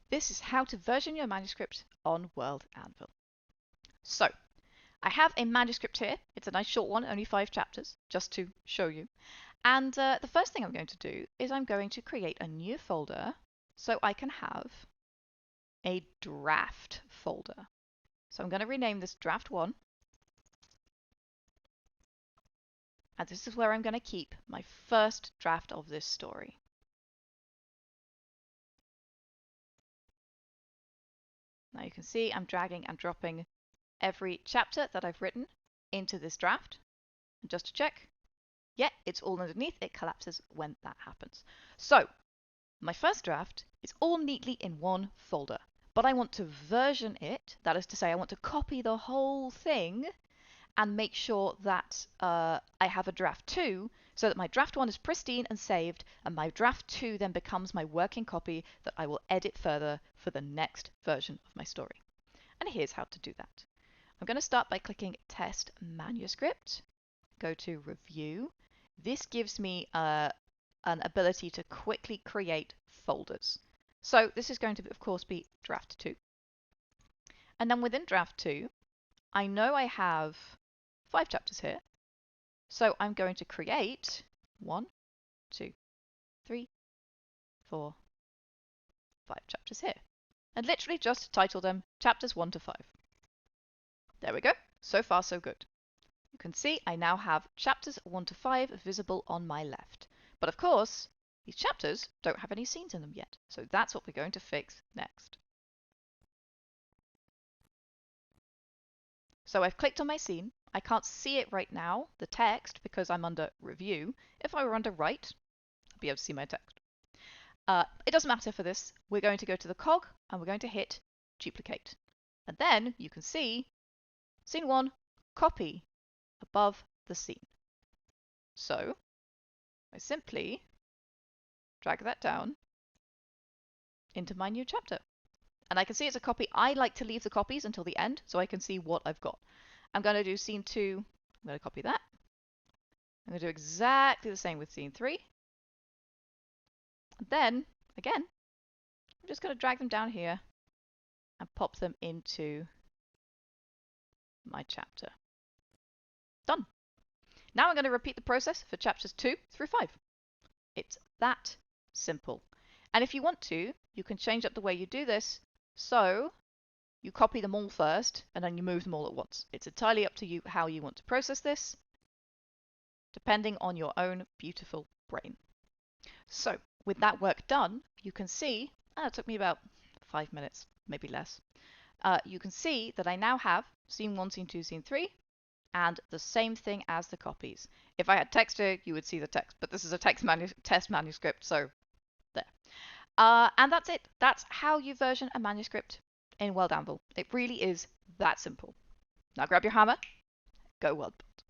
This is how to version your manuscript on World Anvil. So, I have a manuscript here. It's a nice short one, only 5 chapters, just to show you. And the first thing I'm going to do is I'm going to create a new folder so I can have a draft folder. So I'm going to rename this draft 1. And this is where I'm going to keep my first draft of this story. Now you can see I'm dragging and dropping every chapter that I've written into this draft. And just to check, yeah, it's all underneath. It collapses when that happens. So my first draft is all neatly in one folder, but I want to version it. That is to say, I want to copy the whole thing and make sure that I have a draft 2 so that my draft 1 is pristine and saved, and my draft 2 then becomes my working copy that I will edit further for the next version of my story. And here's how to do that. I'm going to start by clicking Test Manuscript, go to Review. This gives me an ability to quickly create folders. So this is going to, of course, be draft 2. And then within draft 2, I know I have 5 chapters here. So I'm going to create 1, 2, 3, 4, 5 chapters here. And literally just title them chapters 1 to 5. There we go. So far, so good. You can see I now have chapters 1 to 5 visible on my left. But of course, these chapters don't have any scenes in them yet. So that's what we're going to fix next. So I've clicked on my scene. I can't see it right now, the text, because I'm under review. If I were under write, I'd be able to see my text. It doesn't matter for this. We're going to go to the cog and we're going to hit duplicate. And then you can see scene 1, copy above the scene. So I simply drag that down into my new chapter. And I can see it's a copy. I like to leave the copies until the end so I can see what I've got. I'm going to do scene 2. I'm going to copy that. I'm going to do exactly the same with scene 3. And then, again, I'm just going to drag them down here and pop them into my chapter. Done. Now I'm going to repeat the process for chapters 2 through 5. It's that simple. And if you want to, you can change up the way you do this so you copy them all first and then you move them all at once. It's entirely up to you how you want to process this, depending on your own beautiful brain. So with that work done, you can see, it took me about 5 minutes, maybe less. You can see that I now have scene 1, scene 2, scene 3, and the same thing as the copies. If I had text here, you would see the text, but this is a test manuscript, so there. And that's it. That's how you version a manuscript in World Anvil. It really is that simple. Now grab your hammer, go Worldbuild.